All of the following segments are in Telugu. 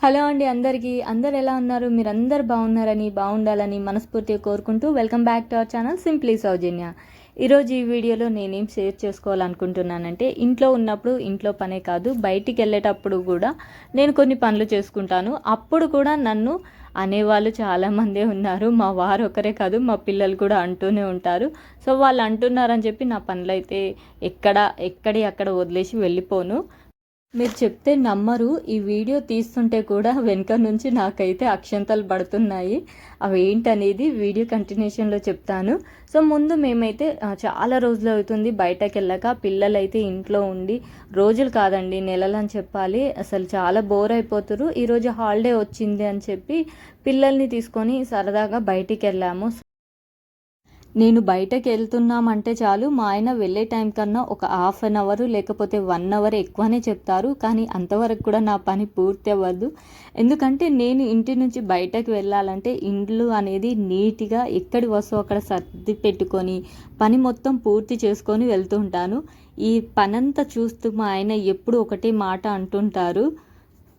హలో అండి అందరికీ. అందరు ఎలా ఉన్నారు? మీరందరు బాగుండాలని మనస్ఫూర్తిగా కోరుకుంటూ welcome back to our channel simply Soujanya. ఈరోజు ఈ వీడియోలో నేనేం షేర్ చేసుకోవాలనుకుంటున్నానంటే, ఇంట్లో ఉన్నప్పుడు ఇంట్లో పనే కాదు, బయటికి వెళ్ళేటప్పుడు కూడా నేను కొన్ని పనులు చేసుకుంటాను. అప్పుడు కూడా నన్ను అనేవాళ్ళు చాలామందే ఉన్నారు. మా వారు ఒకరే కాదు, మా పిల్లలు కూడా అంటూనే ఉంటారు. సో వాళ్ళు అంటున్నారని చెప్పి నా పనులైతే ఎక్కడి అక్కడ వదిలేసి వెళ్ళిపోను. మీరు చెప్తే నమ్మరు, ఈ వీడియో తీస్తుంటే కూడా వెనక నుంచి నాకైతే అక్షంతలు పడుతున్నాయి. అవి ఏంటనేది వీడియో కంటిన్యూషన్లో చెప్తాను. సో ముందు మేమైతే చాలా రోజులు అవుతుంది బయటకు వెళ్ళాక. పిల్లలైతే ఇంట్లో ఉండి రోజులు కాదండి, నెలలు అని చెప్పాలి. అసలు చాలా బోర్ అయిపోతున్నారు. ఈరోజు హాలిడే వచ్చింది అని చెప్పి పిల్లల్ని తీసుకొని సరదాగా బయటికి వెళ్ళాము. నేను బయటకు వెళ్తున్నామంటే చాలు, మా ఆయన వెళ్ళే టైం కన్నా ఒక హాఫ్ అన్ అవర్ లేకపోతే 1 అవర్ ఎక్కువనే చెప్తారు. కానీ అంతవరకు కూడా నా పని పూర్తి అవ్వదు. ఎందుకంటే నేను ఇంటి నుంచి బయటకు వెళ్ళాలంటే ఇండ్లు అనేది నీట్గా ఎక్కడి వస్తువు అక్కడ సర్ది పెట్టుకొని పని మొత్తం పూర్తి చేసుకొని వెళ్తుంటాను. ఈ పనంతా చూస్తూ మా ఆయన ఎప్పుడు ఒకటే మాట అంటుంటారు.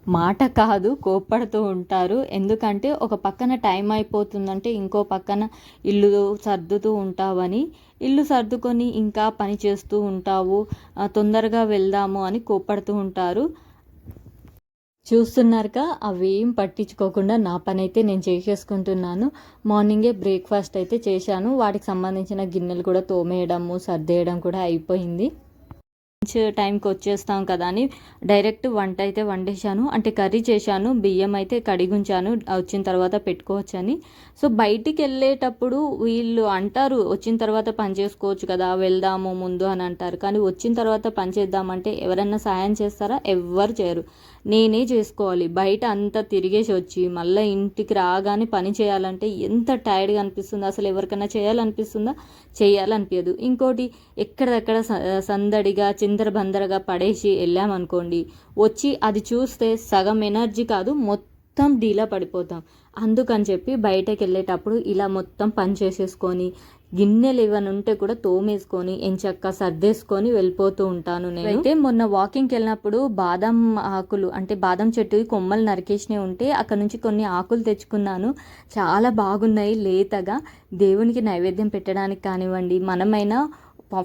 మాట కాదు, కోప్పడుతూ ఉంటారు. ఎందుకంటే ఒక పక్కన టైం అయిపోతుందంటే ఇంకో పక్కన ఇల్లు సర్దుతూ ఉంటావని, ఇల్లు సర్దుకొని ఇంకా పని చేస్తూ ఉంటావు, తొందరగా వెళ్దాము అని కోప్పడుతూ ఉంటారు. చూస్తున్నారుగా, అవేం పట్టించుకోకుండా నా పని అయితే నేను చేసేసుకుంటున్నాను. మార్నింగే బ్రేక్ఫాస్ట్ అయితే చేశాను. వాటికి సంబంధించిన గిన్నెలు కూడా తోమేయడము సర్దేయడం కూడా అయిపోయింది. టైంకి వచ్చేస్తాం కదా అని డైరెక్ట్ వంట అయితే వండేశాను. అంటే కర్రీ చేశాను, బియ్యం అయితే కడిగుంచాను, వచ్చిన తర్వాత పెట్టుకోవచ్చని. సో బయటికి వెళ్ళేటప్పుడు వీళ్ళు అంటారు, వచ్చిన తర్వాత పని చేసుకోవచ్చు కదా, వెళ్దాము ముందు అని అంటారు. కానీ వచ్చిన తర్వాత పని చేద్దామంటే ఎవరైనా సాయం చేస్తారా? ఎవ్వరు చేయరు. నేనే చేసుకోవాలి. బయట అంతా తిరిగేసి వచ్చి మళ్ళీ ఇంటికి రాగానే పని చేయాలంటే ఎంత టైర్డ్గా అనిపిస్తుందో. అసలు ఎవరికైనా చేయాలనిపిస్తుందా? చేయాలనిపించదు. ఇంకోటి, ఎక్కడెక్కడ సందడిగా చిందరబందరగా పడేసి వెళ్ళామనుకోండి, వచ్చి అది చూస్తే సగం ఎనర్జీ కాదు మొత్తం డీలా పడిపోతాం. అందుకని చెప్పి బయటకు వెళ్ళేటప్పుడు ఇలా మొత్తం పని చేసేసుకొని గిన్నెలు ఏమైనా ఉంటే కూడా తోమేసుకొని ఎంచక్క సర్దేసుకొని వెళ్ళిపోతూ ఉంటాను. నేను అయితే మొన్న వాకింగ్కి వెళ్ళినప్పుడు బాదం ఆకులు, అంటే బాదం చెట్టు కొమ్మలు నరికేసినవి ఉంటే అక్కడ నుంచి కొన్ని ఆకులు తెచ్చుకున్నాను. చాలా బాగున్నాయి, లేతగా. దేవునికి నైవేద్యం పెట్టడానికి కానివ్వండి, మనమైనా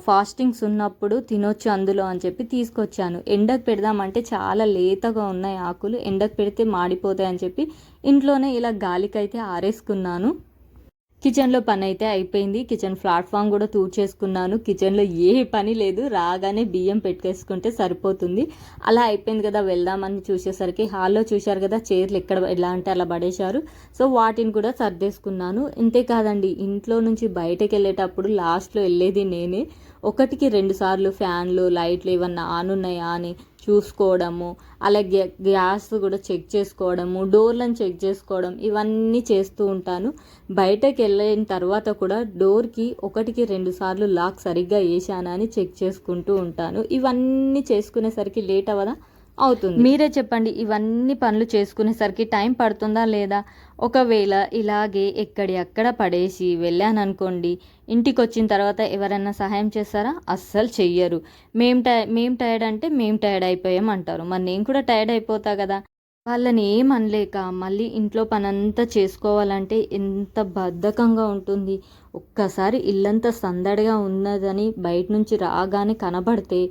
ఫాస్టింగ్స్ ఉన్నప్పుడు తినొచ్చు అందులో అని చెప్పి తీసుకొచ్చాను. ఎండకు పెడదామంటే చాలా లేతగా ఉన్నాయి ఆకులు, ఎండకు పెడితే మాడిపోతాయి అని చెప్పి ఇంట్లోనే ఇలా గాలికైతే ఆరేసుకున్నాను. కిచెన్లో పని అయితే అయిపోయింది. కిచెన్ ప్లాట్ఫామ్ కూడా తూడ్చేసుకున్నాను. కిచెన్లో ఏ పని లేదు, రాగానే బియ్యం పెట్టేసుకుంటే సరిపోతుంది. అలా అయిపోయింది కదా, వెళ్దామని చూసేసరికి హాల్లో చూశారు కదా చైర్లు ఎలా అంటే అలా పడేశారు. సో వాటిని కూడా సర్దేసుకున్నాను. ఇంతే కాదండి, ఇంట్లో నుంచి బయటకు వెళ్ళేటప్పుడు లాస్ట్లో వెళ్ళేది నేనే. 1-2 సార్లు ఫ్యాన్లు లైట్లు ఏమన్నా ఆన్ ఉన్నాయా అని చూసుకోవడము, అలాగే గ్యాస్ కూడా చెక్ చేసుకోవడము, డోర్లను చెక్ చేసుకోవడం, ఇవన్నీ చేస్తూ ఉంటాను. బయటకు వెళ్ళిన తర్వాత కూడా డోర్కి 1-2 సార్లు లాక్ సరిగ్గా వేసానా అని చెక్ చేసుకుంటూ ఉంటాను. ఇవన్నీ చేసుకునేసరికి లేట్ అవ్వదా? అవుతుంది. మీరే చెప్పండి, ఇవన్నీ పనులు చేసుకునేసరికి టైం పడుతుందా లేదా? ఒకవేళ ఇలాగే అక్కడ పడేసి వెళ్ళాను అనుకోండి, ఇంటికి వచ్చిన తర్వాత ఎవరైనా సహాయం చేస్తారా? అస్సలు చెయ్యరు. మేం టైర్డ్ అంటే మేము టైర్డ్ అయిపోయాం అంటారు. మరి నేను కూడా టైర్డ్ అయిపోతా కదా. వాళ్ళని ఏం అనలేక మళ్ళీ ఇంట్లో పనంతా చేసుకోవాలంటే ఎంత బద్ధకంగా ఉంటుంది. ఒక్కసారి ఇల్లంతా సందడిగా ఉన్నదని బయట నుంచి రాగానే కనబడితే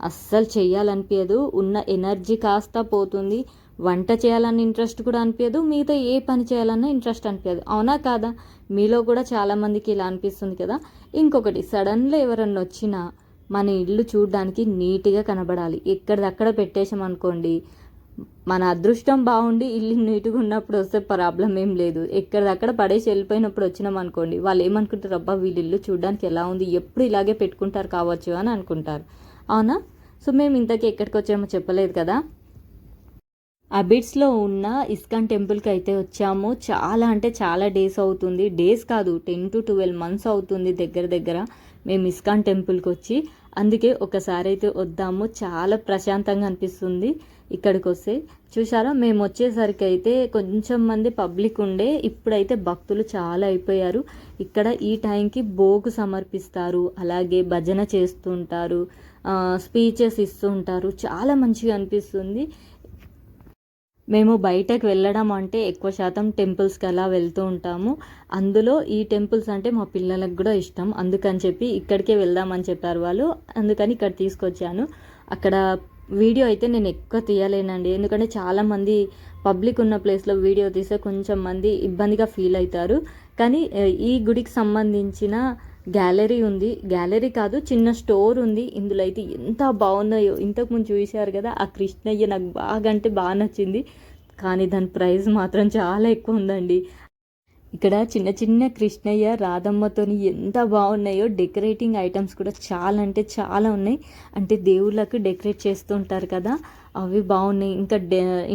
అస్సలు చెయ్యాలనిపించదు. ఉన్న ఎనర్జీ కాస్త పోతుంది. వంట చేయాలన్న ఇంట్రెస్ట్ కూడా అనిపించదు. మిగతా ఏ పని చేయాలన్నా ఇంట్రెస్ట్ అనిపించదు. అవునా కాదా? మీలో కూడా చాలామందికి ఇలా అనిపిస్తుంది కదా. ఇంకొకటి, సడన్గా ఎవరన్నా వచ్చినా మన ఇల్లు చూడడానికి నీట్గా కనబడాలి. ఎక్కడిదక్కడ పెట్టేసామనుకోండి, మన అదృష్టం బాగుండి ఇల్లు నీట్గా ఉన్నప్పుడు వస్తే ప్రాబ్లం ఏం లేదు. ఎక్కడిదక్కడ పడేసి వెళ్ళిపోయినప్పుడు వచ్చినాం అనుకోండి, వాళ్ళు ఏమనుకుంటారు, అబ్బా వీళ్ళ ఇల్లు చూడడానికి ఎలా ఉంది, ఎప్పుడు ఇలాగే పెట్టుకుంటారు కావచ్చు అని అనుకుంటారు. అవునా? సో మేము ఇంతకీ ఎక్కడికి వచ్చామో చెప్పలేదు కదా. అబిడ్స్లో ఉన్న ఇస్కాన్ టెంపుల్కి అయితే వచ్చాము. చాలా అంటే చాలా డేస్ అవుతుంది. డేస్ కాదు, 10-12 మంత్స్ అవుతుంది దగ్గర మేము ఇస్కాన్ టెంపుల్కి వచ్చి. అందుకే ఒకసారి అయితే వద్దాము, చాలా ప్రశాంతంగా అనిపిస్తుంది ఇక్కడికి వస్తే. చూసారా, మేము వచ్చేసరికి అయితే కొంచెం మంది పబ్లిక్ ఉండే, ఇప్పుడైతే భక్తులు చాలా అయిపోయారు. ఇక్కడ ఈ టైంకి భోగు సమర్పిస్తారు, అలాగే భజన చేస్తుంటారు, స్పీచెస్ ఇస్తూ ఉంటారు. చాలా మంచిగా అనిపిస్తుంది. మేము బయటకు వెళ్ళడం అంటే ఎక్కువ శాతం టెంపుల్స్కి అలా వెళ్తూ ఉంటాము. అందులో ఈ టెంపుల్స్ అంటే మా పిల్లలకు కూడా ఇష్టం. అందుకని చెప్పి ఇక్కడికే వెళ్దామని చెప్పారు వాళ్ళు. అందుకని ఇక్కడ తీసుకొచ్చాను. అక్కడ వీడియో అయితే నేను ఎక్కువ తీయలేనండి, ఎందుకంటే చాలామంది పబ్లిక్ ఉన్న ప్లేస్లో వీడియో తీస్తే కొంచెం మంది ఇబ్బందిగా ఫీల్ అవుతారు. కానీ ఈ గుడికి సంబంధించిన గ్యాలరీ ఉంది, గ్యాలరీ కాదు చిన్న స్టోర్ ఉంది. ఇందులో అయితే ఎంత బాగున్నాయో, ఇంతకుముందు చూశారు కదా ఆ కృష్ణయ్య, నాకు బాగా అంటే బాగా నచ్చింది. కానీ దాని ప్రైస్ మాత్రం చాలా ఎక్కువ ఉందండి. ఇక్కడ చిన్న చిన్న కృష్ణయ్య రాధమ్మతోని ఎంత బాగున్నాయో, డెకరేటింగ్ ఐటమ్స్ కూడా చాలా అంటే చాలా ఉన్నాయి. అంటే దేవుళ్ళకు డెకరేట్ చేస్తూ ఉంటారు కదా, అవి బాగున్నాయి. ఇంకా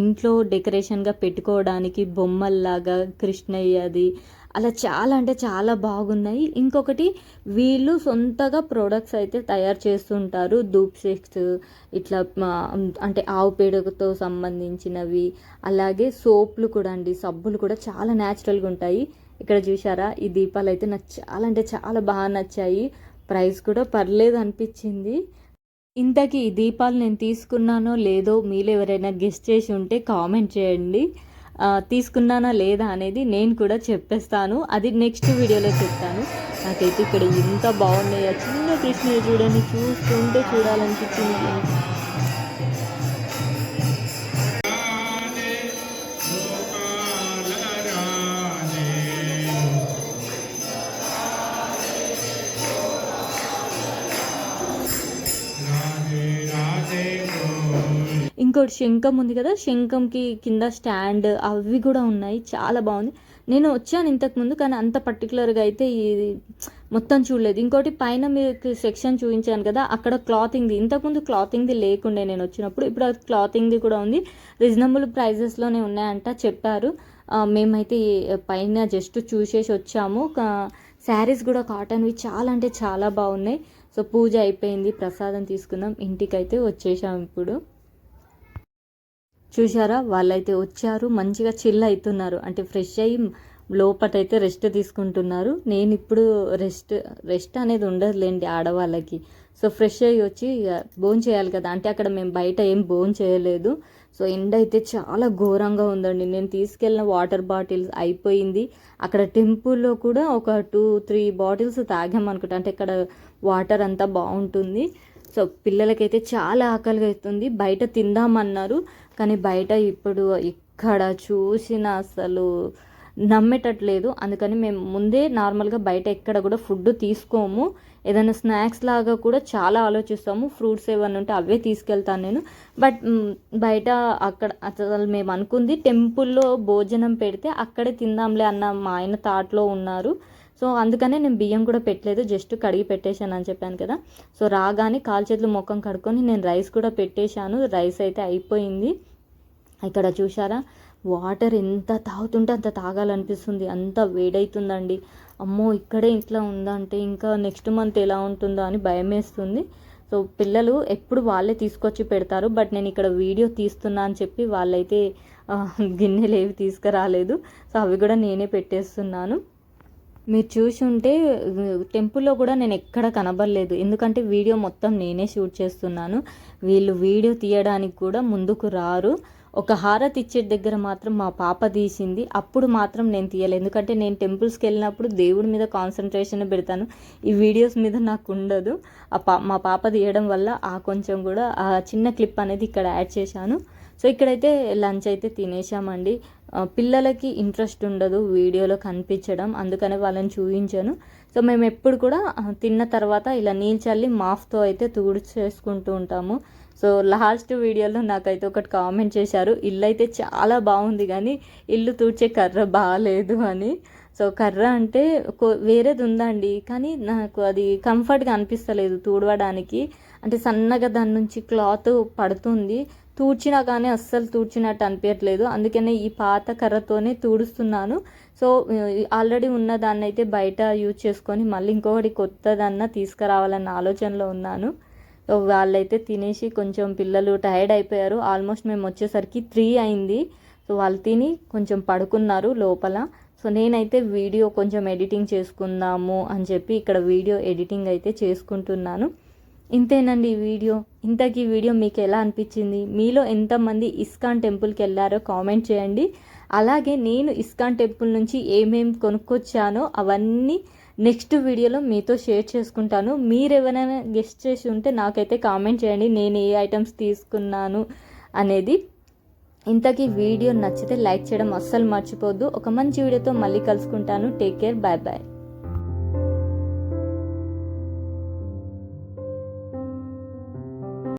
ఇంట్లో డెకరేషన్గా పెట్టుకోవడానికి బొమ్మల్లాగా కృష్ణయ్యది అలా చాలా అంటే చాలా బాగున్నాయి. ఇంకొకటి వీళ్ళు సొంతగా ప్రొడక్ట్స్ అయితే తయారు చేస్తుంటారు. ధూప్ స్టిక్స్ ఇట్లా అంటే ఆవు పేడతో సంబంధించినవి, అలాగే సోప్లు కూడా అండి, సబ్బులు కూడా చాలా న్యాచురల్గా ఉంటాయి. ఇక్కడ చూసారా ఈ దీపాలు అయితే నాకు చాలా అంటే చాలా బాగా నచ్చాయి. ప్రైస్ కూడా పర్లేదు అనిపించింది. ఇంతకీ ఈ దీపాలు నేను తీసుకున్నానో లేదో మీలో ఎవరైనా గెస్ట్ చేసి ఉంటే కామెంట్ చేయండి. తీసుకున్నానా లేదా అనేది నేను కూడా చెప్పేస్తాను, అది నెక్స్ట్ వీడియోలో చెప్తాను. నాకైతే ఇక్కడ ఎంత బాగున్నాయో, చిన్న కృష్ణయ్య చూడండి, చూస్తుంటే చూడాలనిపించింది. ఇంకోటి శంఖం ఉంది కదా, శంఖంకి కింద స్టాండ్ అవి కూడా ఉన్నాయి, చాలా బాగుంది. నేను వచ్చాను ఇంతకుముందు, కానీ అంత పర్టికులర్గా అయితే ఇది మొత్తం చూడలేదు. ఇంకోటి పైన మీకు సెక్షన్ చూపించాను కదా, అక్కడ క్లాతింగ్ది, ఇంతకుముందు క్లాతింగ్ది లేకుండే నేను వచ్చినప్పుడు, ఇప్పుడు క్లాతింగ్ది కూడా ఉంది. రీజనబుల్ ప్రైజెస్లోనే ఉన్నాయంట చెప్పారు. మేమైతే పైన జస్ట్ చూసేసి వచ్చాము. శారీస్ కూడా కాటన్వి చాలా అంటే చాలా బాగున్నాయి. సో పూజ అయిపోయింది, ప్రసాదం తీసుకుందాం, ఇంటికైతే వచ్చేసాం. ఇప్పుడు చూసారా వాళ్ళైతే వచ్చారు, మంచిగా చిల్ అవుతున్నారు, అంటే ఫ్రెష్ అయ్యి లోపటైతే రెస్ట్ తీసుకుంటున్నారు. నేను ఇప్పుడు రెస్ట్ అనేది ఉండదులేండి ఆడవాళ్ళకి. సో ఫ్రెష్ అయ్యి వచ్చి భోజనం చేయాలి కదా, అంటే అక్కడ మేము బయట ఏం భోజనం చేయలేదు. సో ఎండ అయితే చాలా ఘోరంగా ఉందండి. నేను తీసుకెళ్ళిన వాటర్ బాటిల్స్ అయిపోయింది. అక్కడ టెంపుల్లో కూడా ఒక 2-3 బాటిల్స్ తాగామనుకుంటా, అంటే ఇక్కడ వాటర్ అంతా బాగుంటుంది. సో పిల్లలకైతే చాలా ఆకలిగా అవుతుంది. బయట తిందామన్నారు, కానీ బయట ఇప్పుడు ఇక్కడ చూసిన అసలు నమ్మేటట్లేదు. అందుకని మేము ముందే నార్మల్గా బయట ఎక్కడ కూడా ఫుడ్ తీసుకోము. ఏదైనా స్నాక్స్ లాగా కూడా చాలా ఆలోచిస్తాము. ఫ్రూట్స్ ఏమైనా ఉంటే అవే తీసుకెళ్తాను నేను. బట్ బయట అక్కడ అసలు మేము అనుకుంది టెంపుల్లో భోజనం పెడితే అక్కడే తిందాంలే అన్న మా ఆయన థాట్లో ఉన్నారు. సో అందుకనే నేను బియ్యం కూడా పెట్టలేదు, జస్ట్ కడిగి పెట్టేశాను అని చెప్పాను కదా. సో రాగానే కాలు చేతులు ముఖం కడుక్కొని నేను రైస్ కూడా పెట్టేశాను. రైస్ అయితే అయిపోయింది. ఇక్కడ చూసారా వాటర్ ఎంత తాగుతుంటే అంత తాగాలనిపిస్తుంది, అంత వేడవుతుందండి. అమ్మో ఇక్కడే ఇట్లా ఉందంటే ఇంకా నెక్స్ట్ మంత్ ఎలా ఉంటుందో అని భయం వేస్తుంది. సో పిల్లలు ఎప్పుడు వాళ్ళే తీసుకొచ్చి పెడతారు, బట్ నేను ఇక్కడ వీడియో తీస్తున్నా అని చెప్పి వాళ్ళైతే గిన్నెలు ఏవి తీసుకురాలేదు. సో అవి కూడా నేనే పెట్టేస్తున్నాను. మీరు చూసి ఉంటే టెంపుల్లో కూడా నేను ఎక్కడ కనబడలేదు, ఎందుకంటే వీడియో మొత్తం నేనే షూట్ చేస్తున్నాను. వీళ్ళు వీడియో తీయడానికి కూడా ముందుకు రారు. ఒక హారతి ఇచ్చే దగ్గర మాత్రం మా పాప తీసింది, అప్పుడు మాత్రం నేను తీయలేదు, ఎందుకంటే నేను టెంపుల్స్కి వెళ్ళినప్పుడు దేవుడి మీద కాన్సన్ట్రేషన్ పెడతాను, ఈ వీడియోస్ మీద నాకు ఉండదు. మా పాప తీయడం వల్ల కొంచెం కూడా ఆ చిన్న క్లిప్ అనేది ఇక్కడ యాడ్ చేశాను. సో ఇక్కడైతే లంచ్ అయితే తినేసామండి. పిల్లలకి ఇంట్రెస్ట్ ఉండదు వీడియోలో కనిపించడం, అందుకనే వాళ్ళని చూపించాను. సో మేము ఎప్పుడు కూడా తిన్న తర్వాత ఇలా నీళ్ళు చల్లి మాఫ్తో అయితే చేసుకుంటూ ఉంటాము. సో లాస్ట్ వీడియోలో నాకైతే ఒకటి కామెంట్ చేశారు, ఇల్లు అయితే చాలా బాగుంది కానీ ఇల్లు తుడిచే కర్ర బాగాలేదు అని. సో కర్ర అంటే వేరేది ఉందండి, కానీ నాకు అది కంఫర్ట్గా అనిపిస్తలేదు తుడవడానికి, అంటే సన్నగా దాని నుంచి క్లాత్ పడుతుంది, తూడ్చినా కానీ అస్సలు తూడ్చినట్టు అనిపించట్లేదు. అందుకనే ఈ పాత కర్రతోనే తూడుస్తున్నాను. సో ఆల్రెడీ ఉన్న దాన్ని అయితే బయట యూజ్ చేసుకొని మళ్ళీ ఇంకొకటి కొత్తదన్నా తీసుకురావాలన్న ఆలోచనలో ఉన్నాను. సో వాళ్ళైతే తినేసి కొంచెం పిల్లలు టైర్డ్ అయిపోయారు. ఆల్మోస్ట్ మేము వచ్చేసరికి 3 అయింది. సో వాళ్ళు తిని కొంచెం పడుకున్నారు లోపల. సో నేనైతే వీడియో కొంచెం ఎడిటింగ్ చేసుకుందాము అని చెప్పి ఇక్కడ వీడియో ఎడిటింగ్ అయితే చేసుకుంటున్నాను. ఇంతేనండి ఈ వీడియో. ఇంతకీ ఈ వీడియో మీకు ఎలా అనిపించింది? మీలో ఎంతమంది ఇస్కాన్ టెంపుల్కి వెళ్ళారో కామెంట్ చేయండి. అలాగే నేను ఇస్కాన్ టెంపుల్ నుంచి ఏమేమి కొనుక్కొచ్చానో అవన్నీ నెక్స్ట్ వీడియోలో మీతో షేర్ చేసుకుంటాను. మీరు ఎవరైనా గెస్ట్ చేసి ఉంటే నాకైతే కామెంట్ చేయండి నేను ఏ ఐటమ్స్ తీసుకున్నాను అనేది. ఇంతకీ వీడియో నచ్చితే లైక్ చేయడం అస్సలు మర్చిపోద్దు. ఒక మంచి వీడియోతో మళ్ళీ కలుసుకుంటాను. Take care, bye bye.